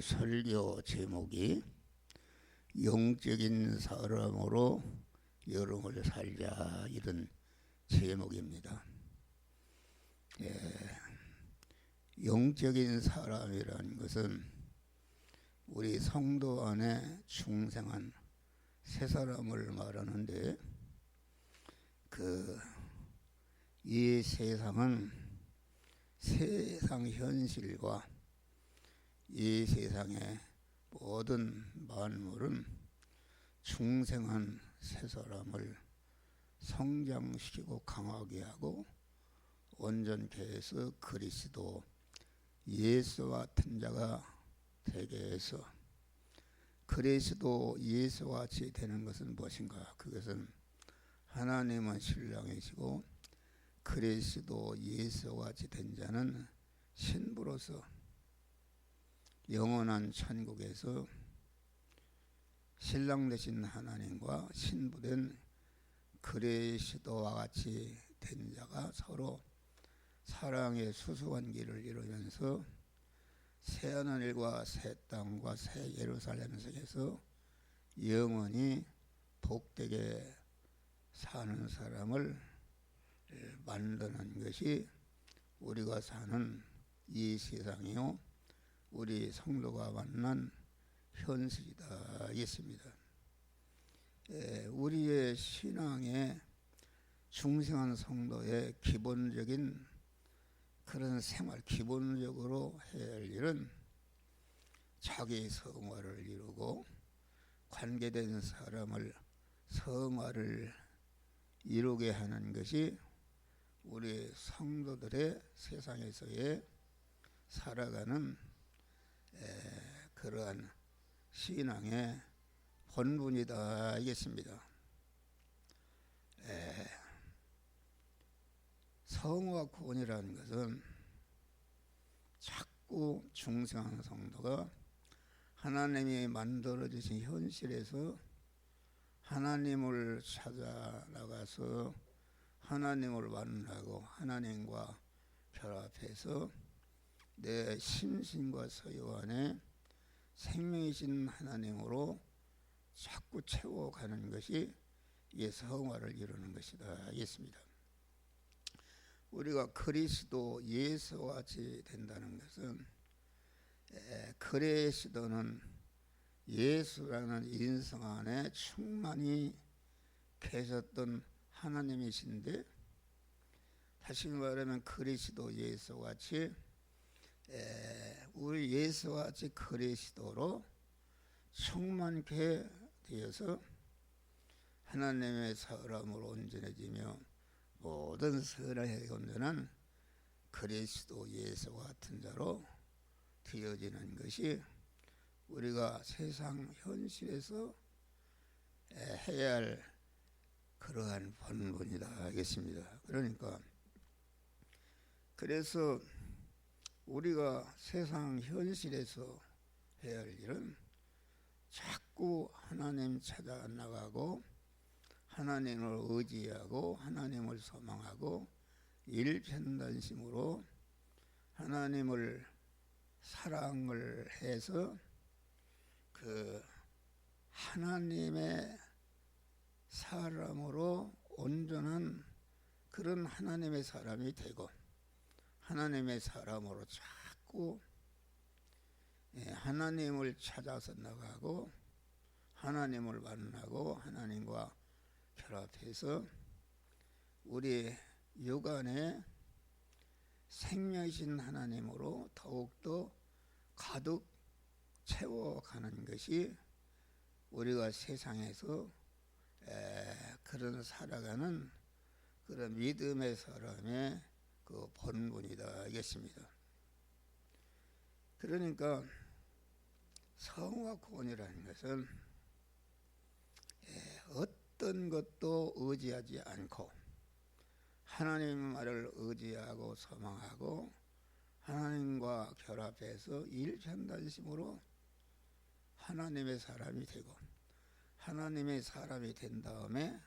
설교 제목이 영적인 사람으로 여름을 살자, 이런 제목입니다. 영적인 사람이라는 것은 우리 성도 안에 중생한 새 사람을 말하는데, 이 세상은 세상 현실과 이 세상의 모든 만물은 중생한 새 사람을 성장시키고 강하게 하고 온전케 해서 그리스도 예수와 같은 자가 되게 해서, 그리스도 예수와 같이 되는 것은 무엇인가? 그것은 하나님은 신랑이시고 그리스도 예수와 같이 된 자는 신부로서 영원한 천국에서 신랑 되신 하나님과 신부된 그리스도와 같이 된 자가 서로 사랑의 수수관계를 이루면서 새 하늘과 새 땅과 새 예루살렘 속에서 영원히 복되게 사는 사람을 만드는 것이 우리가 사는 이 세상이요, 우리 성도가 만난 현실이다 했습니다. 우리의 신앙의 중생한 성도의 기본적인 그런 생활, 기본적으로 해야 할 일은 자기 성화를 이루고 관계된 사람을 성화를 이루게 하는 것이 우리 성도들의 세상에서의 살아가는 그러한 신앙의 본분이다 하겠습니다. 성화 구원이라는 것은 자꾸 중생한 성도가 하나님이 만들어 주신 현실에서 하나님을 찾아 나가서 하나님을 만나고 하나님과 결합해서 내 심신과 서유 안에 생명이신 하나님으로 자꾸 채워가는 것이 이 성화를 이루는 것이다 하겠습니다. 우리가 그리스도 예수와 같이 된다는 것은, 그리스도는 예수라는 인성 안에 충만히 계셨던 하나님이신데, 다시 말하면 그리스도 예수와 같이 우리 예수와 같이 그리스도로 충만케 되어서 하나님의 사람으로 온전해지며 모든 선을 건전한 그리스도 예수와 같은 자로 되어지는 것이 우리가 세상 현실에서 해야 할 그러한 본분이다 하겠습니다. 그래서 우리가 세상 현실에서 해야 할 일은 자꾸 하나님 찾아 나가고 하나님을 의지하고 하나님을 소망하고 일편단심으로 하나님을 사랑을 해서 하나님의 사람으로 온전한 그런 하나님의 사람이 되고, 하나님의 사람으로 자꾸 하나님을 찾아서 나가고 하나님을 만나고 하나님과 결합해서 우리 육안에 생명이신 하나님으로 더욱더 가득 채워가는 것이 우리가 세상에서 그런 살아가는 그런 믿음의 사람의 그 본분이다 하겠습니다. 그러니까 성화 구원이라는 것은 어떤 것도 의지하지 않고 하나님 말을 의지하고 소망하고 하나님과 결합해서 일편단심으로 하나님의 사람이 되고, 하나님의 사람이 된 다음에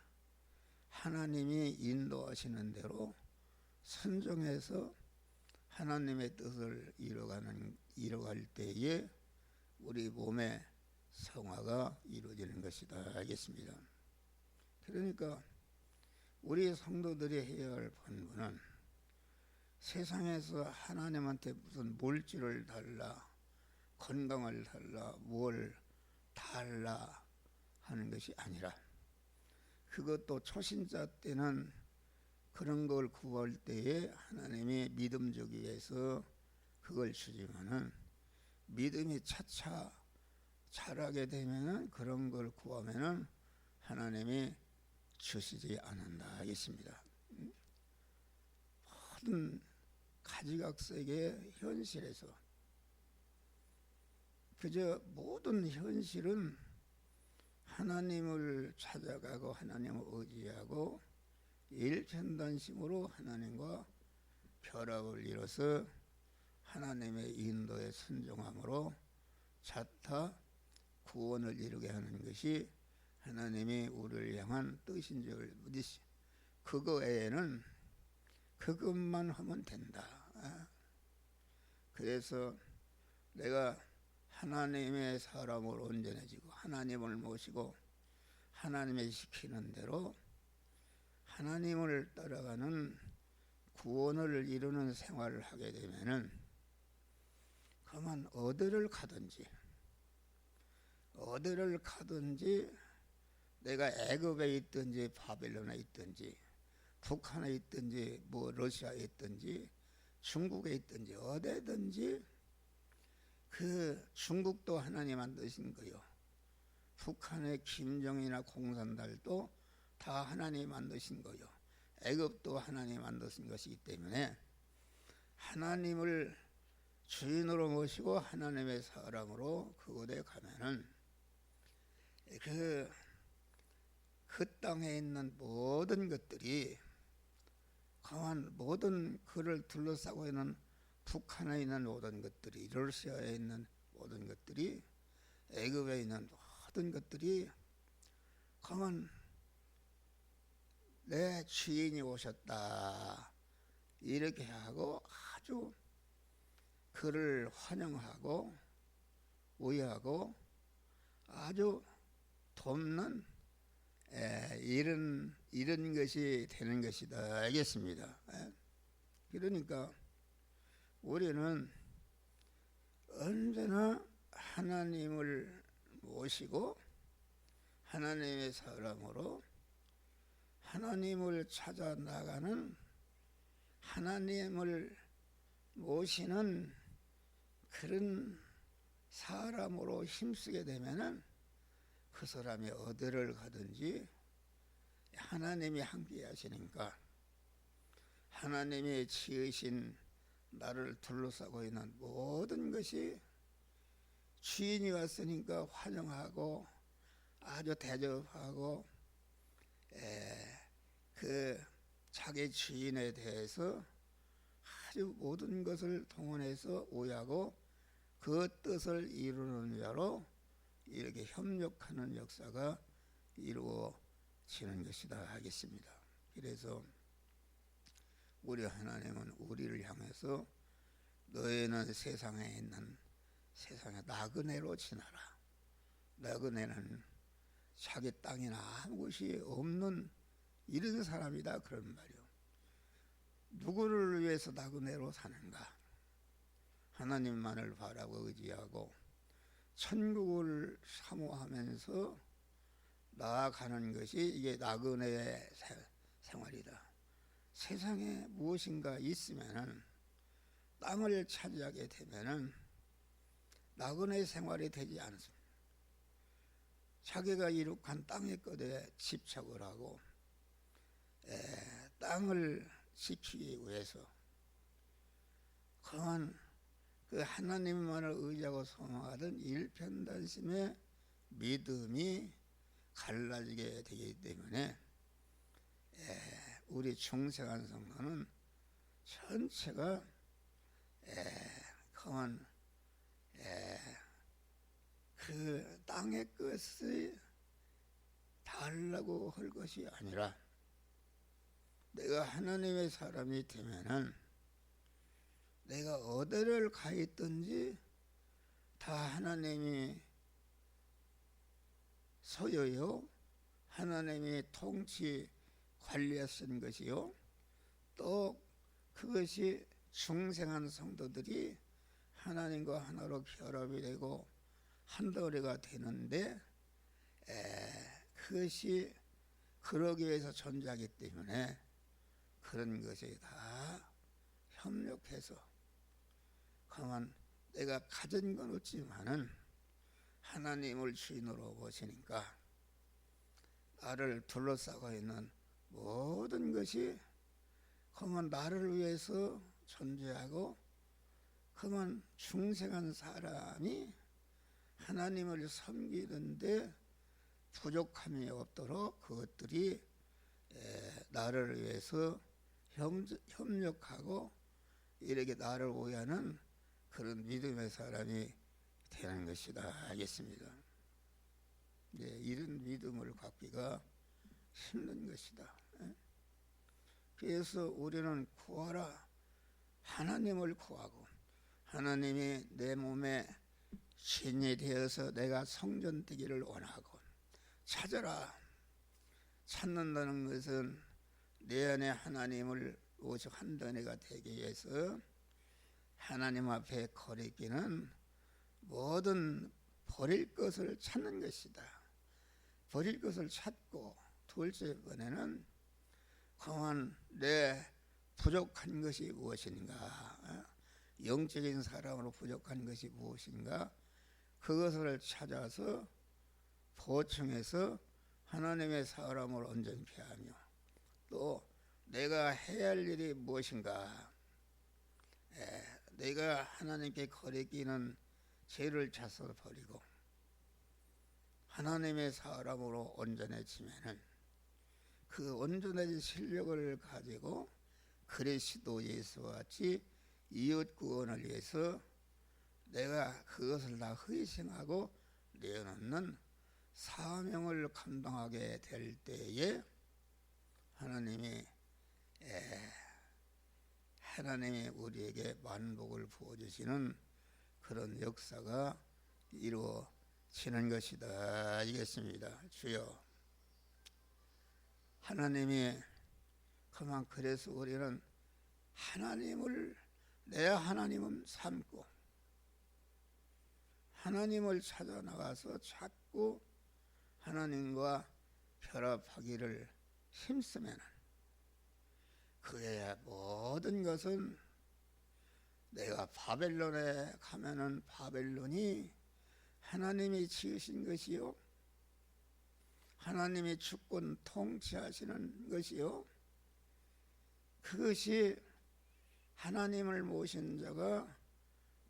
하나님이 인도하시는 대로 순종해서 하나님의 뜻을 이뤄갈 때에 우리 몸의 성화가 이루어지는 것이다 하겠습니다. 그러니까 우리 성도들이 해야 할 본분은 세상에서 하나님한테 무슨 물질을 달라, 건강을 달라, 뭘 달라 하는 것이 아니라, 그것도 초신자 때는 그런 걸 구할 때에 하나님이 믿음주기 위해서 그걸 주지만은 믿음이 차차 자라게 되면은 그런 걸 구하면은 하나님이 주시지 않는다 하겠습니다. 모든 가지각색의 현실에서 그저 모든 현실은 하나님을 찾아가고 하나님을 의지하고 일편단심으로 하나님과 결합을 이뤄서 하나님의 인도에 순종함으로 자타 구원을 이루게 하는 것이 하나님이 우리를 향한 뜻인 줄 믿으시. 그거 외에는 그것만 하면 된다. 그래서 내가 하나님의 사람으로 온전해지고 하나님을 모시고 하나님의 시키는 대로 하나님을 따라가는 구원을 이루는 생활을 하게 되면은 그만 어디를 가든지 내가 애굽에 있든지 바벨론에 있든지 북한에 있든지 뭐 러시아에 있든지 중국에 있든지 어디든지 그 중국도 하나님 만드신 거요. 북한의 김정이나 공산달도 다 하나님 만드신 거요. 애굽도 하나님 만드신 것이기 때문에 하나님을 주인으로 모시고 하나님의 사람으로 그곳에 가면은 그 땅에 있는 모든 것들이 강한 모든 그를 둘러싸고 있는 북한에 있는 모든 것들이 러시아에 있는 모든 것들이 애굽에 있는 모든 것들이 강한 내 주인이 오셨다 이렇게 하고 아주 그를 환영하고 우애하고 아주 돕는 이런 것이 되는 것이다 알겠습니다. 그러니까 우리는 언제나 하나님을 모시고 하나님의 사람으로 하나님을 찾아 나가는 하나님을 모시는 그런 사람으로 힘쓰게 되면은 그 사람이 어디를 가든지 하나님이 함께 하시니까 하나님이 지으신 나를 둘러싸고 있는 모든 것이 주인이 왔으니까 환영하고 아주 대접하고 그 자기 주인에 대해서 아주 모든 것을 동원해서 오야고 그 뜻을 이루는 자로 이렇게 협력하는 역사가 이루어지는 것이다 하겠습니다. 그래서 우리 하나님은 우리를 향해서 너희는 세상에 있는 세상의 나그네로 지나라. 나그네는 자기 땅이나 아무것이 없는 이런 사람이다 그런 말이요. 누구를 위해서 나그네로 사는가? 하나님만을 바라고 의지하고 천국을 사모하면서 나아가는 것이 이게 나그네의 생활이다. 세상에 무엇인가 있으면은 땅을 차지하게 되면은 나그네 생활이 되지 않습니다. 자기가 이룩한 땅의 것에 집착을 하고 땅을 지키기 위해서 강한 그 하나님만을 의지하고 소망하던 일편단심의 믿음이 갈라지게 되기 때문에 우리 중생한 성도는 전체가 강한 그 땅의 것을 달라고 할 것이 아니라 내가 하나님의 사람이 되면은 내가 어디를 가 있든지 다 하나님이 소유요, 하나님이 통치 관리하신 것이요, 또 그것이 중생한 성도들이 하나님과 하나로 결합이 되고 한 덩어리가 되는데, 그것이 그러기 위해서 존재하기 때문에 그런 것이 다 협력해서, 그만 내가 가진 건 없지만은 하나님을 주인으로 보시니까 나를 둘러싸고 있는 모든 것이 그만 나를 위해서 존재하고, 그만 중생한 사람이 하나님을 섬기는데 부족함이 없도록 그것들이 나를 위해서 협력하고 이렇게 나를 위하는 그런 믿음의 사람이 되는 것이다 하겠습니다. 이런 믿음을 갖기가 힘든 것이다. 그래서 우리는 구하라, 하나님을 구하고, 하나님이 내 몸에 신이 되어서 내가 성전되기를 원하고, 찾아라. 찾는다는 것은 내 안에 하나님을 오직 한 덩어리가 되기 위해서 하나님 앞에 거리기는 모든 버릴 것을 찾는 것이다. 버릴 것을 찾고, 둘째 번에는 그만 내 부족한 것이 무엇인가, 영적인 사람으로 부족한 것이 무엇인가, 그것을 찾아서 보충해서 하나님의 사람을 온전케 하며, 또 내가 해야 할 일이 무엇인가, 내가 하나님께 거리기는 죄를 찾아서 버리고 하나님의 사람으로 온전해지면은 그 온전해진 실력을 가지고 그리스도 예수와 같이 이웃 구원을 위해서 내가 그것을 다 희생하고 내어놓는 사명을 감당하게 될 때에 하나님이 우리에게 만복을 부어주시는 그런 역사가 이루어지는 것이다 이겠습니다. 주여, 하나님이 그래서 우리는 하나님을 내 하나님은 삼고 하나님을 찾아 나가서 자꾸 하나님과 결합하기를 힘쓰면, 그래야 모든 것은 내가 바벨론에 가면은 바벨론이 하나님이 지으신 것이요, 하나님이 주권 통치하시는 것이요, 그것이 하나님을 모신 자가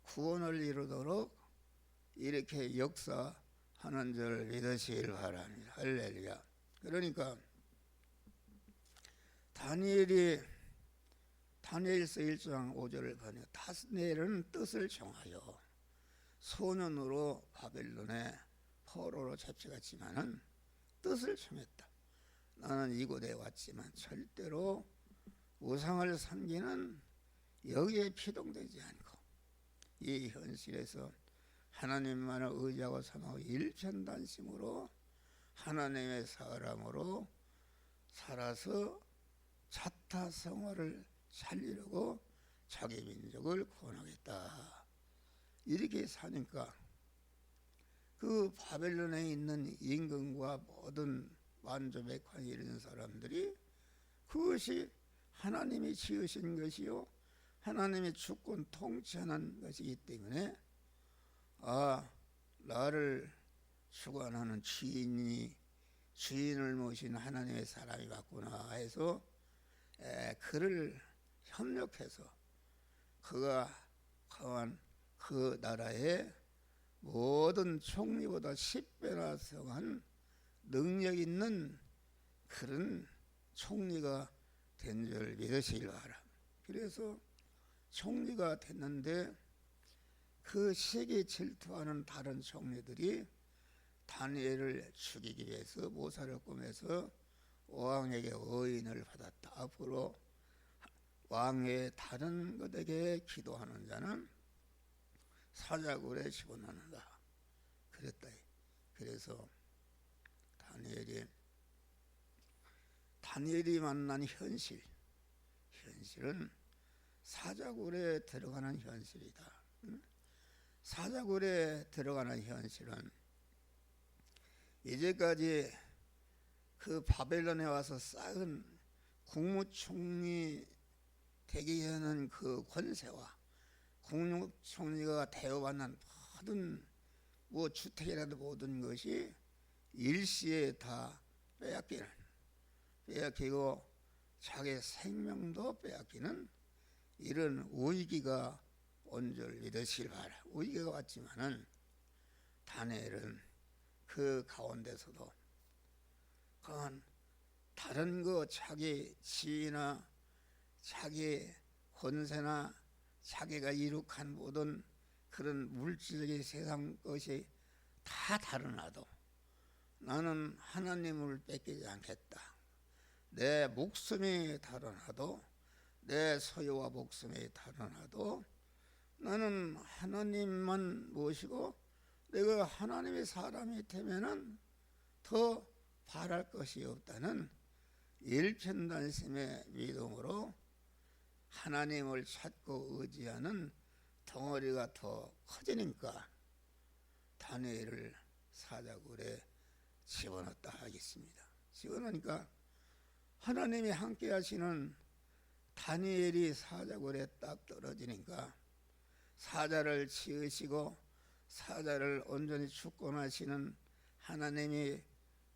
구원을 이루도록 이렇게 역사하는 줄 믿으시길 바랍니다. 할렐루야. 그러니까 다니엘서 1장 5절을 보니, 다니엘은 뜻을 정하여 소년으로 바벨론의 포로로 잡혀갔지만은 뜻을 정했다. 나는 이곳에 왔지만 절대로 우상을 섬기는 여기에 피동되지 않고 이 현실에서 하나님만을 의지하고 삼하고 일편단심으로 하나님의 사람으로 살아서 자타성화를 살리려고 자기 민족을 구원하겠다. 이렇게 사니까 그 바벨론에 있는 임금과 모든 만주백관 이런 사람들이 그것이 하나님이 지으신 것이요, 하나님이 주권 통치하는 것이기 때문에 나를 주관하는 주인을 모신 하나님의 사람이 맞구나 해서 그를 협력해서 그가 강한 그 나라의 모든 총리보다 10배나 성한 능력 있는 그런 총리가 된 줄 믿으시길 바랍니다. 그래서 총리가 됐는데 그 세계 질투하는 다른 총리들이 다니엘을 죽이기 위해서 모사를 꾸며서 왕에게 의인을 받았다. 앞으로 왕의 다른 것에게 기도하는 자는 사자굴에 집어넣는다 그랬다. 그래서 다니엘이 만난 현실은 사자굴에 들어가는 현실이다. 사자굴에 들어가는 현실은 이제까지 그 바벨론에 와서 쌓은 국무총리 되게 하는 그 권세와 국무총리가 대우받는 모든 주택이라도 모든 것이 일시에 다 빼앗기고 자기 생명도 빼앗기는 이런 위기가 온 줄 믿으시길 바라. 위기가 왔지만은 다니엘은 그 가운데서도 다른 자기 지위나 자기 권세나 자기가 이룩한 모든 그런 물질적인 세상 것이 다 다르나도 나는 하나님을 뺏기지 않겠다. 내 목숨이 달아나도 내 소유와 목숨이 달아나도 나는 하나님만 모시고 내가 하나님의 사람이 되면은 더 바랄 것이 없다는 일편단심의 믿음으로 하나님을 찾고 의지하는 덩어리가 더 커지니까 다니엘을 사자굴에 집어넣었다 하겠습니다. 집어넣으니까 하나님이 함께 하시는 다니엘이 사자굴에 딱 떨어지니까 사자를 지으시고 사자를 온전히 주권하시는 하나님이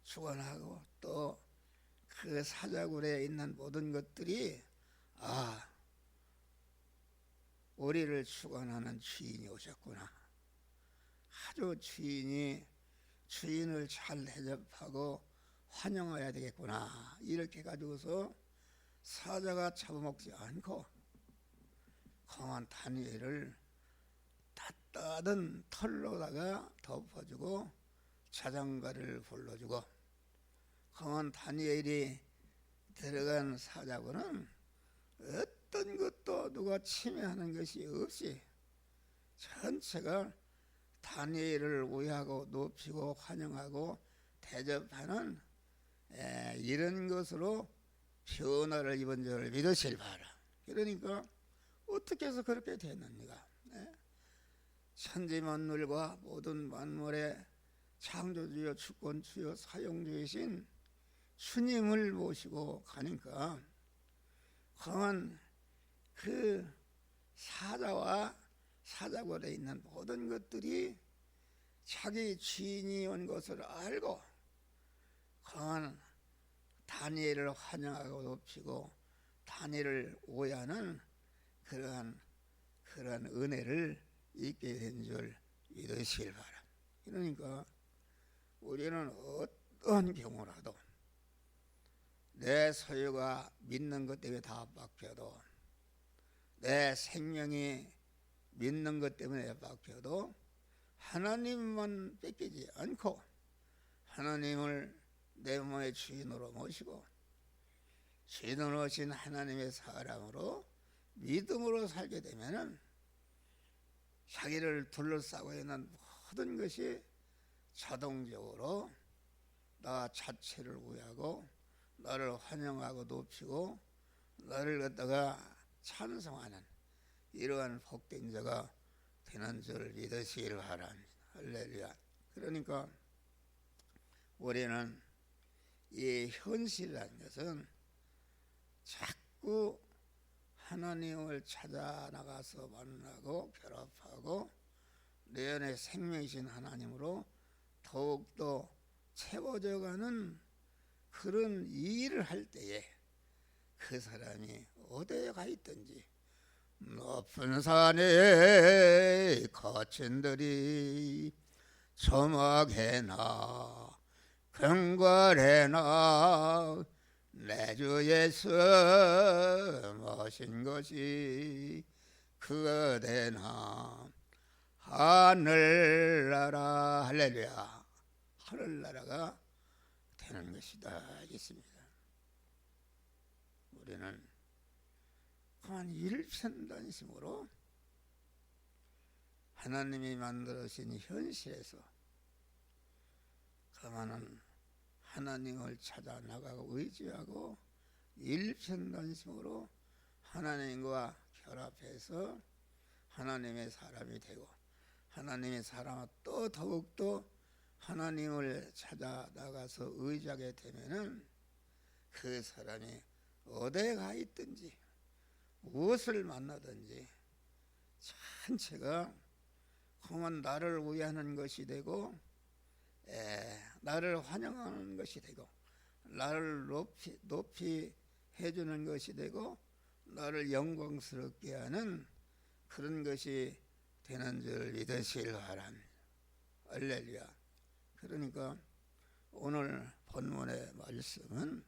주관하고 또 그 사자굴에 있는 모든 것들이 우리를 주관하는 주인이 오셨구나. 아주 주인을 잘 대접하고 환영해야 되겠구나. 이렇게 가지고서 사자가 잡아먹지 않고 강한 다니엘을 따뜻한 털로다가 덮어주고 자장가를 불러주고 강한 다니엘이 들어간 사자굴은 어떤 것도 누가 침해하는 것이 없이 전체가 다니엘을 위하고 높이고 환영하고 대접하는 이런 것으로 변화를 입은 줄 믿으실 바라. 그러니까 어떻게 해서 그렇게 됐는가? 천지만물과 모든 만물의 창조주여 주권주여 사용주이신 주님을 모시고 가니까 강한 그 사자와 사자굴에 있는 모든 것들이 자기 주인이 온 것을 알고 강한 다니엘을 환영하고 높이고 다니엘을 오해하는 그러한 은혜를 있게 된 줄 믿으시길 바랍니다. 그러니까 우리는 어떤 경우라도 내 소유가 믿는 것 때문에 다 바뀌어도 내 생명이 믿는 것 때문에 바뀌어도 하나님만 뺏기지 않고 하나님을 내 몸의 주인으로 모시고 주인으로 오신 하나님의 사람으로 믿음으로 살게 되면은 자기를 둘러싸고 있는 모든 것이 자동적으로 나 자체를 위하고 나를 환영하고 높이고 나를 갖다가 찬송하는 이러한 복된 자가 되는 줄 믿으시길 바랍니다. 할렐루야. 그러니까 우리는 이 현실이라는 것은 자꾸 하나님을 찾아 나가서 만나고 결합하고 내 안에 생명이신 하나님으로 더욱더 채워져가는 그런 일을 할 때에 그 사람이 어디에 가 있든지 높은 산에 거친들이 조막해나 경과해나 내 주 예수 모신 것이 그대나 하늘나라 할렐루야 하늘나라가 되는 것이다 하겠습니다. 우리는 그만 일편단심으로 하나님이 만들어신 현실에서 그만은 하나님을 찾아 나가고 의지하고 일편단심으로 하나님과 결합해서 하나님의 사람이 되고 하나님의 사람은 또 더욱더 하나님을 찾아 나가서 의지하게 되면은 그 사람이 어디에 가 있든지 무엇을 만나든지 전체가 그만 나를 위하는 것이 되고 나를 환영하는 것이 되고 나를 높이 해주는 것이 되고 나를 영광스럽게 하는 그런 것이 되는 줄 믿으시길 바랍니다. 할렐루야. 그러니까 오늘 본문의 말씀은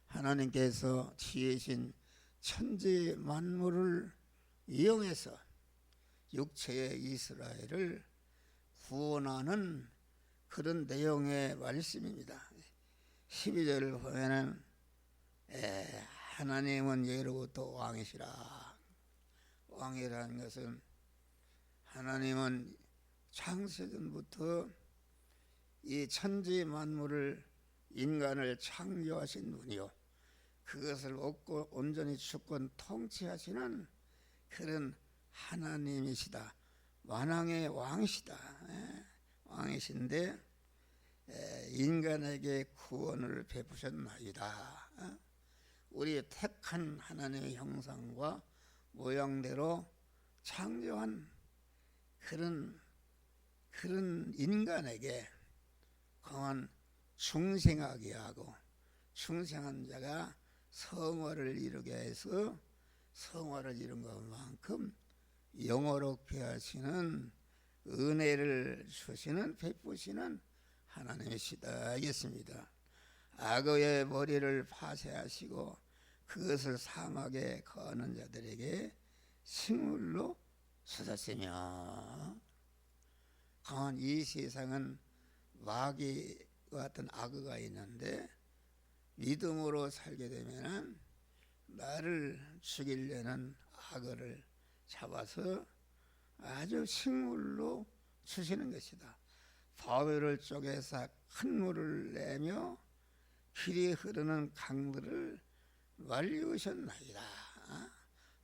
하나님께서 지으신 천지 만물을 이용해서 육체의 이스라엘을 구원하는 그런 내용의 말씀입니다. 12절을 보면은 하나님은 예로부터 왕이시라. 왕이라는 것은 하나님은 창세전부터 이 천지 만물을 인간을 창조하신 분이요 그것을 얻고 온전히 주권 통치하시는 그런 하나님이시다. 만왕의 왕이시다. 왕이신데 인간에게 구원을 베푸셨나이다. 우리 택한 하나님의 형상과 모양대로 창조한 그런 인간에게 그만 중생하게 하고 중생한 자가 성화를 이루게 해서 성화를 이룬 것만큼 영원롭게 하시는 은혜를 주시는 베푸시는 하나님이시다 하겠습니다. 악어의 머리를 파쇄하시고 그것을 사막에 거하는 자들에게 식물로 주셨으며 강한 이 세상은 마귀와 같은 악어가 있는데 믿음으로 살게 되면 나를 죽이려는 악어를 잡아서 아주 식물로 주시는 것이다. 바위를 쪼개서 큰 물을 내며 길이 흐르는 강들을 말리우셨나이다.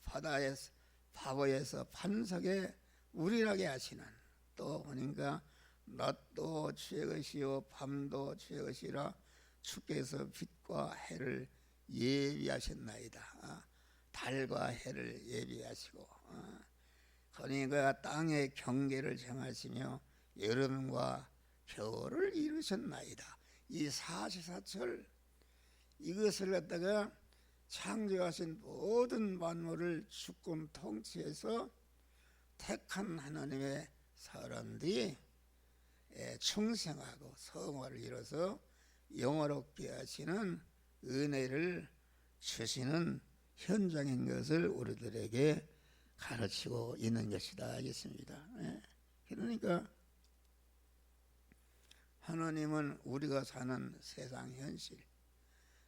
바다에서 반석에 우리라게 하시는 또 보니까 낮도 주의 것이요 밤도 주의 것이라 주께서 빛과 해를 예비하셨나이다. 달과 해를 예비하시고 그러니까 땅의 경계를 정하시며 여름과 겨울을 이루셨나이다. 이 사시사철 이것을 갖다가 창조하신 모든 만물을 주권 통치해서 택한 하나님의 사람들이 충성하고 성화를 이뤄서 영원롭게 하시는 은혜를 주시는 현장인 것을 우리들에게 가르치고 있는 것이다 하겠습니다. 그러니까 하나님은 우리가 사는 세상 현실,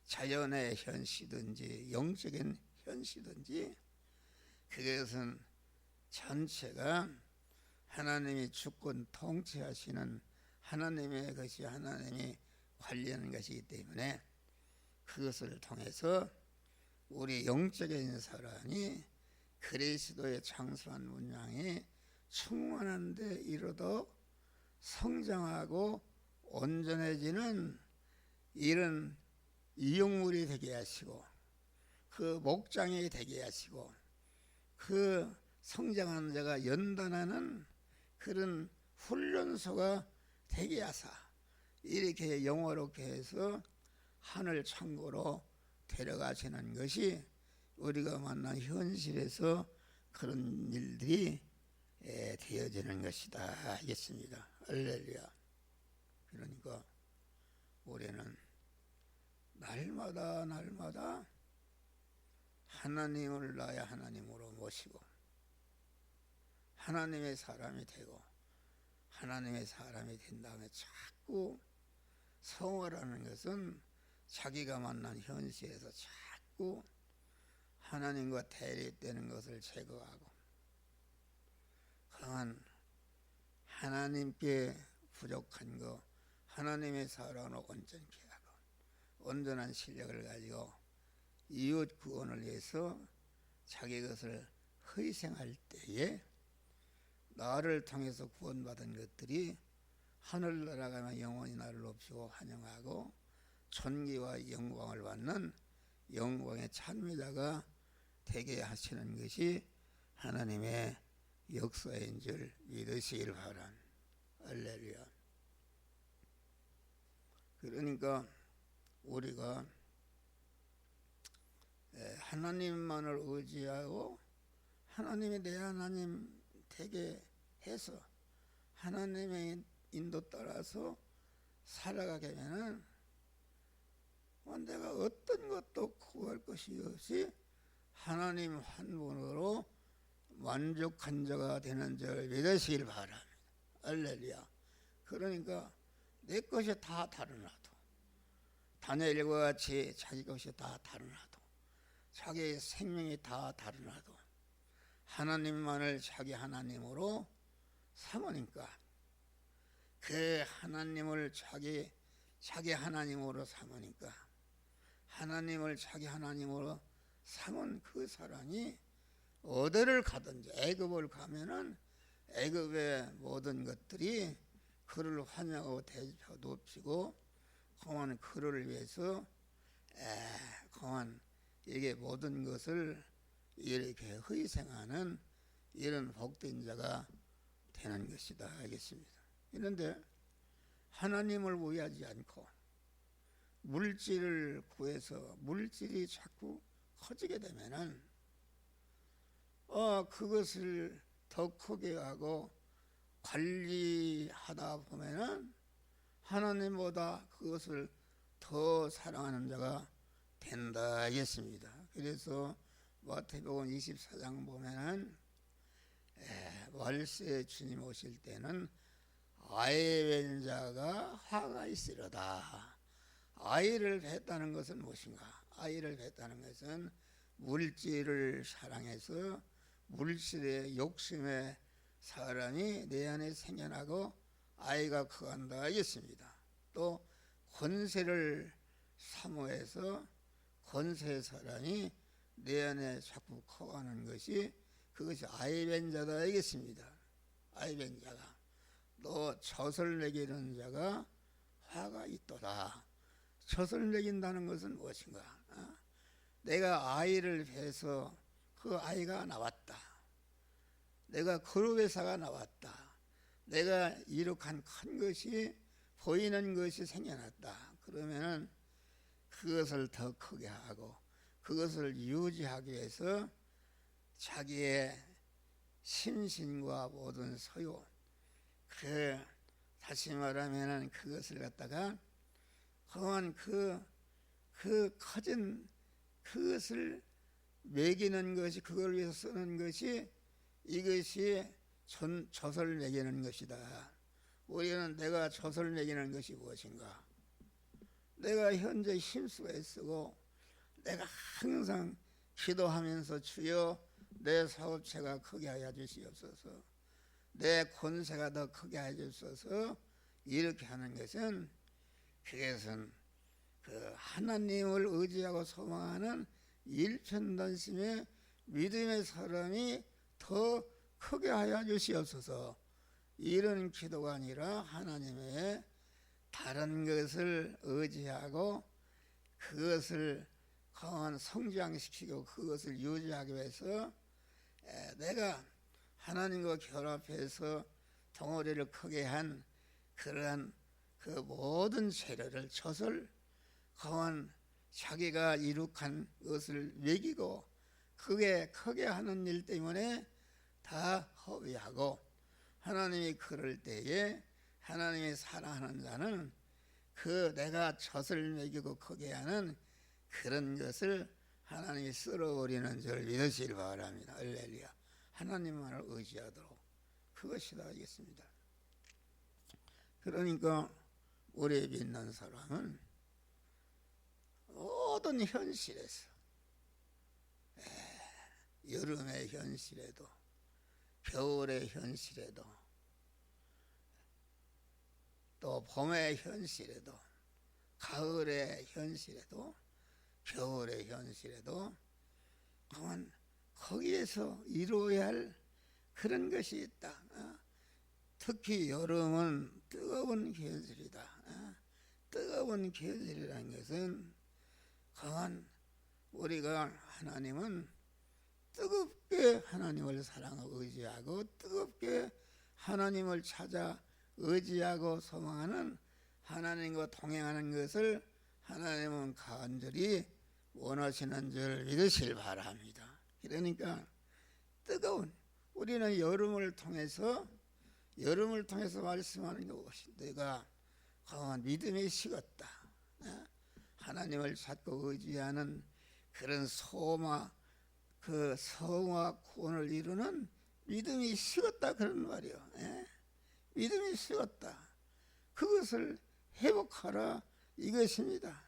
자연의 현실이든지 영적인 현실이든지 그것은 전체가 하나님이 주권 통치하시는 하나님의 것이 하나님이 관리하는 것이기 때문에 그것을 통해서 우리 영적인 사람이 그리스도의 장수한 문양이 충만한 데 이르러 성장하고 온전해지는 이런 이용물이 되게 하시고 그 목장이 되게 하시고 그 성장하는 자가 연단하는 그런 훈련소가 되게 하사 이렇게 영원롭게 해서 하늘 천국으로 데려가시는 것이 우리가 만난 현실에서 그런 일들이 되어지는 것이다 하겠습니다. 할렐루야. 그러니까 우리는 날마다 하나님을 나의 하나님으로 모시고 하나님의 사람이 되고 하나님의 사람이 된 다음에 자꾸 성화라는 것은 자기가 만난 현실에서 자꾸 하나님과 대립되는 것을 제거하고 강한 하나님께 부족한 거 하나님의 사랑으로 온전케 하고 온전한 실력을 가지고 이웃 구원을 위해서 자기 것을 희생할 때에 나를 통해서 구원받은 것들이 하늘나라 가면 영원히 나를 높이고 환영하고 존귀와 영광을 받는 영광의 찬미자가 되게 하시는 것이 하나님의 역사인 줄 믿으시길 바랍니다. 할렐루야. 그러니까 우리가 하나님만을 의지하고 하나님이 내 하나님 되게 해서 하나님의 인도 따라서 살아가게 되면 내가 어떤 것도 구할 것이 없이 하나님 한 분으로 만족한 자가 되는 줄 믿으시길 바랍니다. 할렐루야. 그러니까 내 것이 다 다르나도 다니엘과 같이 자기 것이 다 다르나도 자기의 생명이 다 다르나도 하나님만을 자기 하나님으로 삼으니까 그 하나님을 자기 하나님으로 삼으니까 하나님을 자기 하나님으로 삼은 그 사람이 어디를 가든지 애굽을 가면은 애굽의 모든 것들이 그를 환영하고 대접하고 높이고 그만 그를 위해서 그만 이게 모든 것을 이렇게 희생하는 이런 복된 자가 되는 것이다 알겠습니다. 그런데 하나님을 위하지 않고 물질을 구해서 물질이 자꾸 커지게 되면은 그것을 더 크게 하고 관리하다 보면은 하나님보다 그것을 더 사랑하는 자가 된다 하겠습니다. 그래서 마태복음 24장 보면은 월세 주님 오실 때는 아이를 뵌 자가 화가 있으려다. 아이를 뵀다는 것은 무엇인가? 아이를 뵀다는 것은 물질을 사랑해서 물질의 욕심에 사람이 내 안에 생겨나고 아이가 커간다 하겠습니다. 또 권세를 사모해서 권세 사람이 내 안에 자꾸 커가는 것이 그것이 아이벤 자다 하겠습니다. 아이벤 자가 또 젖을 먹이는 자가 화가 있도다. 젖을 먹인다는 것은 무엇인가? 내가 아이를 뵈서 그 아이가 나왔다. 내가 그룹회사가 나왔다. 내가 이룩한 큰 것이 보이는 것이 생겨났다. 그러면은 그것을 더 크게 하고 그것을 유지하기 위해서 자기의 심신과 모든 소유 다시 말하면은 그것을 갖다가 그만 그 커진 그것을 먹이는 것이 그걸 위해서 쓰는 것이 이것이 젖을 먹이는 것이다. 우리는 내가 젖을 먹이는 것이 무엇인가? 내가 현재 힘쓰고 쓰고 내가 항상 기도하면서 주여 내 사업체가 크게 하여 주시옵소서, 내 권세가 더 크게 하여 주소서 이렇게 하는 것은 그것은 그 하나님을 의지하고 소망하는 일편단심의 믿음의 사람이 더 크게 하여 주시옵소서 이런 기도가 아니라 하나님의 다른 것을 의지하고 그것을 강한 성장시키고 그것을 유지하기 위해서 내가 하나님과 결합해서 덩어리를 크게 한 그러한 그 모든 재료를 젖을 강한 자기가 이룩한 것을 먹이고 그게 크게 하는 일 때문에 다 허위하고 하나님이 그럴 때에 하나님이 사랑하는 자는 그 내가 젖을 먹이고 크게 하는 그런 것을 하나님이 쓸어버리는 줄 믿으시길 바랍니다. 할렐루야. 하나님만을 의지하도록 그것이다 하겠습니다. 그러니까 우리 믿는 사람은 모든 현실에서 여름의 현실에도 겨울의 현실에도 또 봄의 현실에도, 가을의 현실에도, 겨울의 현실에도 그만 거기에서 이루어야 할 그런 것이 있다. 특히 여름은 뜨거운 계절이다. 뜨거운 계절이라는 것은 그만 우리가 하나님은 뜨겁게 하나님을 사랑하고 의지하고 뜨겁게 하나님을 찾아 의지하고 소망하는 하나님과 동행하는 것을 하나님은 간절히 원하시는 줄 믿으실 바랍니다. 그러니까 뜨거운, 우리는 여름을 통해서 말씀하는 것이 내가 강한 믿음이 식었다. 하나님을 찾고 의지하는 그런 소마, 그 성화 구원을 이루는 믿음이 식었다 그런 말이요. 믿음이 식었다. 그것을 회복하라 이것입니다.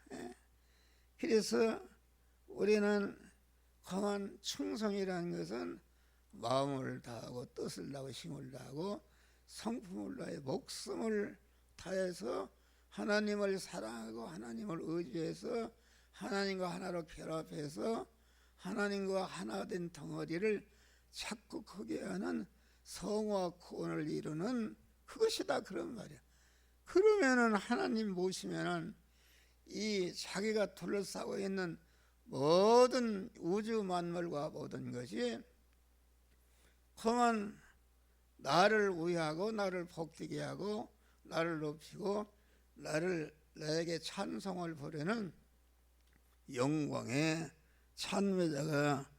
그래서 우리는 강한 충성이라는 것은 마음을 다하고 뜻을 다하고 힘을 다하고 성품을 다해 목숨을 다해서 하나님을 사랑하고 하나님을 의지해서 하나님과 하나로 결합해서 하나님과 하나 된 덩어리를 착국하게 하는 성화 구원을 이루는 그것이다 그런 말이야. 그러면은 하나님 모시면은 이 자기가 둘러싸고 있는 모든 우주 만물과 모든 것이 그만 나를 위하고 나를 복되게 하고 나를 높이고 나에게 찬송을 부르는 영광의 찬미자가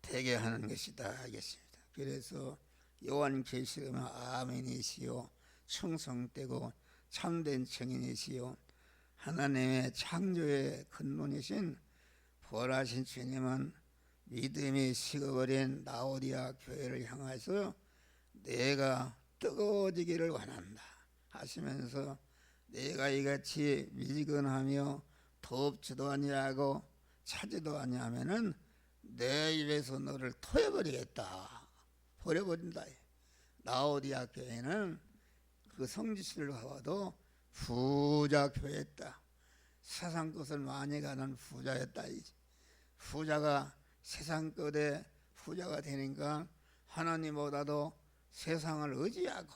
되게 하는 것이다 하겠습니다. 그래서 요한계시록은 아멘이시요 충성되고 참된 증인이시요 하나님의 창조의 근본이신 부활하신 주님은 믿음이 식어버린 라오디아 교회를 향해서 내가 뜨거워지기를 원한다 하시면서 내가 이같이 미지근하며 덥지도 아니하고 차지도 아니하면은 내 입에서 너를 토해버리겠다. 버려버린다. 라오디아 교회는 그 성지순을 봐도 부자 교회였다. 세상 것을 많이 가는 부자였다. 부자가 세상 것에 부자가 되니까 하나님보다도 세상을 의지하고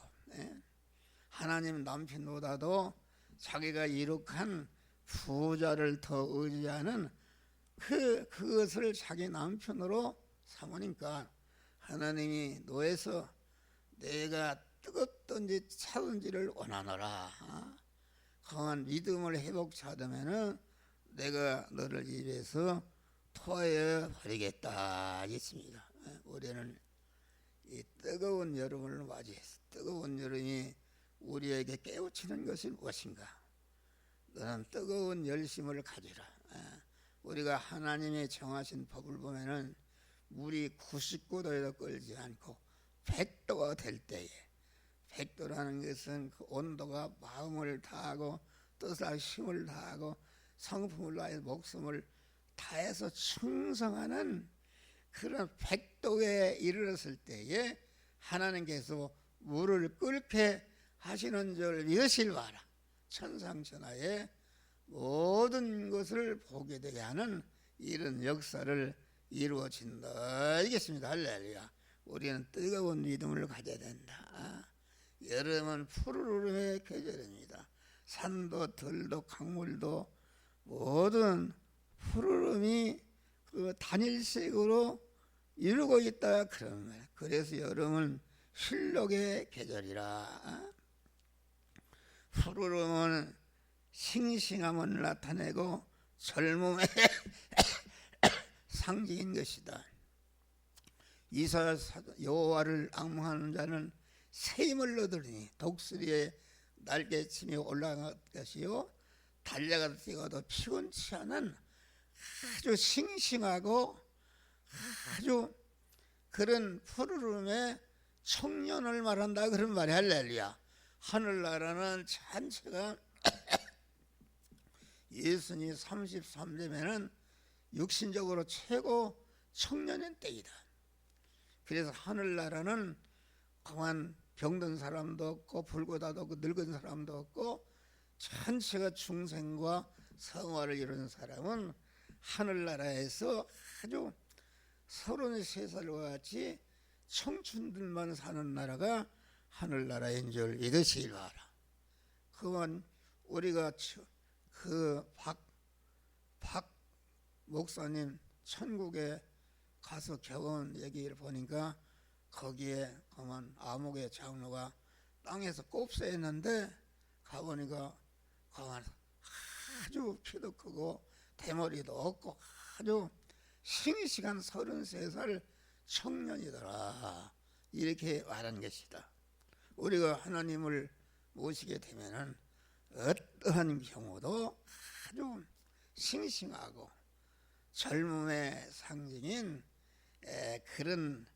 하나님 남편보다도 자기가 이룩한 부자를 더 의지하는 그것을 자기 남편으로 삼으니까 하나님이 너에서 내가 뜨겁든지 차든지를 원하노라. 강한 믿음을 회복하려면은 내가 너를 입에서 토해 버리겠다 했습니다. 우리는 이 뜨거운 여름을 맞이해서 뜨거운 여름이 우리에게 깨우치는 것이 무엇인가? 너는 뜨거운 열심을 가지라. 우리가 하나님의 정하신 법을 보면은 물이 99도에도 끓지 않고 100도가 될 때에 100도라는 것은 그 온도가 마음을 다하고 뜻을 힘을 다하고 성품을 다해 목숨을 다해서 충성하는 그런 100도에 이르렀을 때에 하나님께서 물을 끓게 하시는 줄 믿으실 바라. 천상천하의 모든 것을 보게 되게 하는 이런 역사를 이루어진다 알겠습니다. 할렐루야. 우리는 뜨거운 믿음을 가져야 된다. 여름은 푸르름의 계절입니다. 산도 들도 강물도 모든 푸르름이 그 단일색으로 이루고 있다 그런 거예요. 그래서 여름은 흰록의 계절이라. 푸르름은 싱싱함을 나타내고 젊음의 상징인 것이다. 이사야 여호와를 앙망하는 자는 새 힘을 얻으리니 독수리의 날개침이 올라갈 것이요 달려가 뛰어도 피곤치 않은 아주 싱싱하고 아주 그런 푸르름의 청년을 말한다 그런 말이 할렐루야. 하늘나라는 전체가 예수님 33되면은 육신적으로 최고 청년의 때이다. 그래서 하늘나라는 그만 병든 사람도 없고 불고다도 없고 늙은 사람도 없고 전체가 중생과 성화를 이루는 사람은 하늘나라에서 아주 33살과 같이 청춘들만 사는 나라가 하늘나라인 줄 믿으시길 바라. 그건 우리가 그 박 목사님 천국에 가서 겪은 얘기를 보니까 거기에 그만 암흑의 장로가 땅에서 꼽새했는데 가보니까 그만 아주 키도 크고 대머리도 없고 아주 싱싱한 33살 청년이더라. 이렇게 말한 것이다. 우리가 하나님을 모시게 되면은 어떠한 경우도 아주 싱싱하고 젊음의 상징인 그런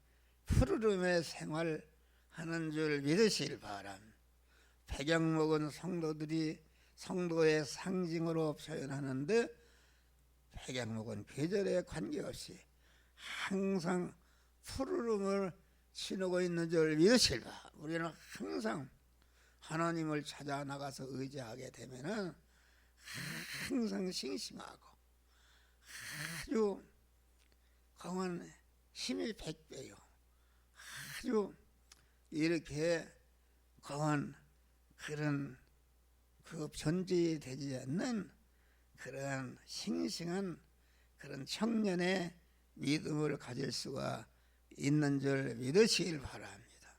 푸르름의 생활하는 줄 믿으시길 바람. 백양 먹은 성도들이 성도의 상징으로 표현하는데 백양 먹은 계절에 관계없이 항상 푸르름을 지니고 있는 줄 믿으시길 바람. 우리는 항상 하나님을 찾아 나가서 의지하게 되면은 항상 싱싱하고 아주 강한 힘이 100배요. 아주 이렇게 강한 그런 그 변질되지 않는 그런 싱싱한 그런 청년의 믿음을 가질 수가 있는 줄 믿으시길 바랍니다.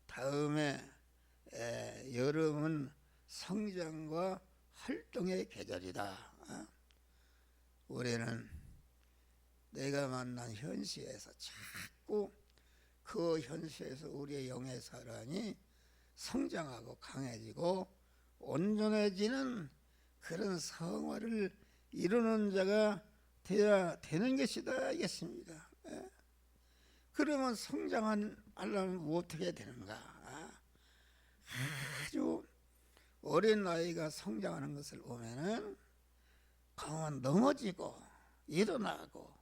다음에 여름은 성장과 활동의 계절이다. 우리는 내가 만난 현실에서 자꾸 그 현실에서 우리의 영의 사랑이 성장하고 강해지고 온전해지는 그런 성화를 이루는 자가 되어야 되는 것이다 하겠습니다. 그러면 성장하려면 어떻게 되는가? 아주 어린 나이가 성장하는 것을 보면은 강한 넘어지고 일어나고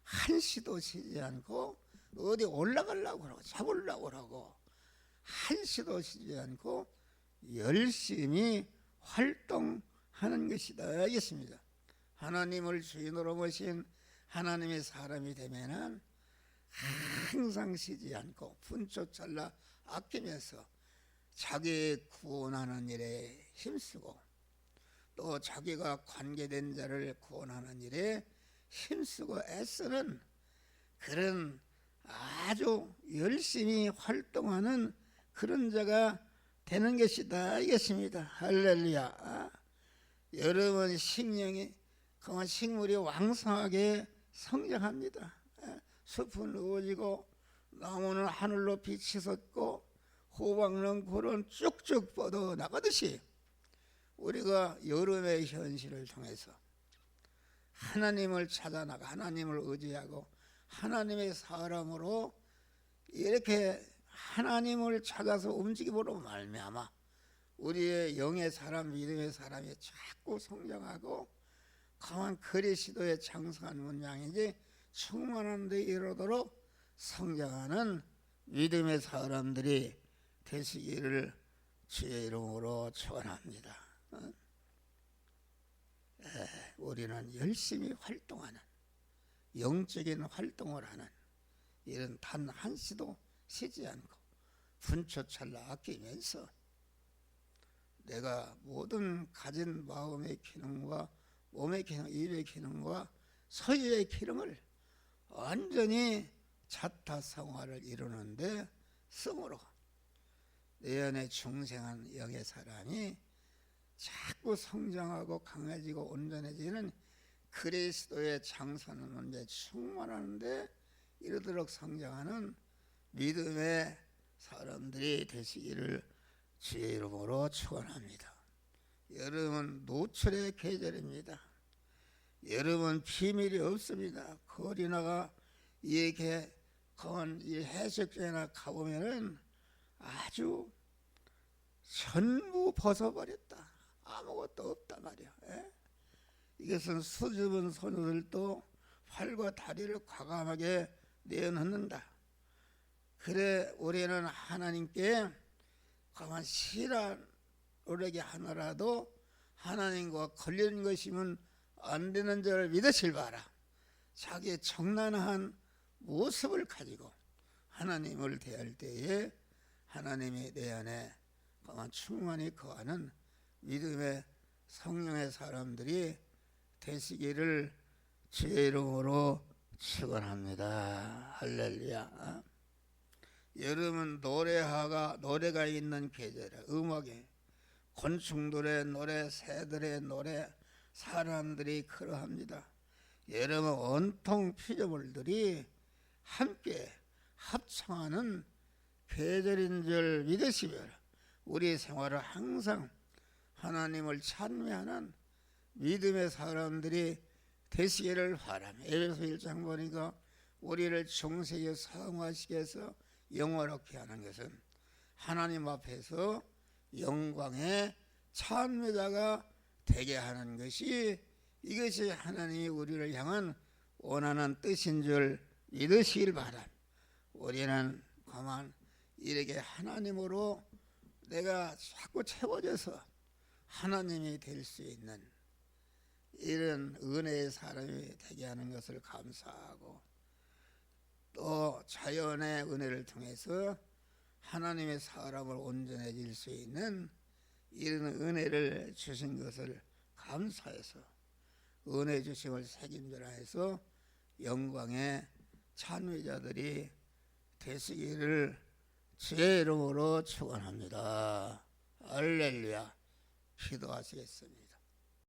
한시도 쉬지 않고 어디 올라가려고 그러고 잡으려고 그러고 한시도 쉬지 않고 열심히 활동하는 것이다 하겠습니다. 하나님을 주인으로 모신 하나님의 사람이 되면은 항상 쉬지 않고 분초찰나 아끼면서 자기 구원하는 일에 힘쓰고 또 자기가 관계된 자를 구원하는 일에 힘쓰고 애쓰는 그런 아주 열심히 활동하는 그런 자가 되는 것이다 하겠습니다. 할렐루야. 여러분 식량이 그만 식물이 왕성하게 성장합니다. 숲은 우거지고 나무는 하늘로 빛이 솟고 호박은 굴은 쭉쭉 뻗어 나가듯이 우리가 여름의 현실을 통해서 하나님을 찾아 나가 하나님을 의지하고 하나님의 사람으로 이렇게 하나님을 찾아서 움직임으로 말미암아 우리의 영의 사람 믿음의 사람이 자꾸 성장하고 강한 그리스도의 장성한 문양이지 충만한 데 이르도록 성장하는 믿음의 사람들이 되시기를 주의 이름으로 축원합니다. 우리는 열심히 활동하는 영적인 활동을 하는 이런 단 한시도 쉬지 않고 분초찰나 아끼면서 내가 모든 가진 마음의 기능과 몸의 기능, 입의 기능과 서유의 기능을 완전히 자타성화를 이루는데 성으로 내 안에 중생한 영의 사람이 자꾸 성장하고 강해지고 온전해지는 그리스도의 장사는 문제 충만하는데 이르도록 성장하는 믿음의 사람들이 되시기를 주의 이름으로 축원합니다. 여름은 노출의 계절입니다. 여름은 비밀이 없습니다. 거리 나가 이렇게 건 해수욕장이나 가보면은 아주 전부 벗어버렸다. 아무것도 없단 말이야. 이것은 수줍은 소녀들도 팔과 다리를 과감하게 내어놓는다. 그래 우리는 하나님께 가만 실한 노력이 하나라도 하나님과 걸리는 것이면 안 되는 줄 믿으실 바라. 자기의 정난한 모습을 가지고 하나님을 대할 때에 하나님이 내 안에 가만 충만히 거하는 믿음의 성령의 사람들이 되시기를 주의 이름으로 축원합니다. 할렐루야. 여름은 노래가 있는 계절이라 음악에 곤충들의 노래, 새들의 노래, 사람들이 그러합니다. 여름은 온통 피조물들이 함께 합창하는 계절인 줄 믿으시며 우리 생활을 항상 하나님을 찬미하는 믿음의 사람들이 되시기를 바랍니다. 에베소 1장 보니까 우리를 정색에 사용하시기 위해서 영원롭게 하는 것은 하나님 앞에서 영광의 찬미자가 되게 하는 것이 이것이 하나님이 우리를 향한 원하는 뜻인 줄 믿으시길 바랍니다. 우리는 가만 이렇게 하나님으로 내가 자꾸 채워져서 하나님이 될 수 있는 이런 은혜의 사람이 되게 하는 것을 감사하고 또 자연의 은혜를 통해서 하나님의 사람을 온전해질 수 있는 이런 은혜를 주신 것을 감사해서 은혜 주심을 책임져라 해서 영광의 찬미자들이 되시기를 주의 이름으로 축원합니다. 할렐루야. 기도하시겠습니다.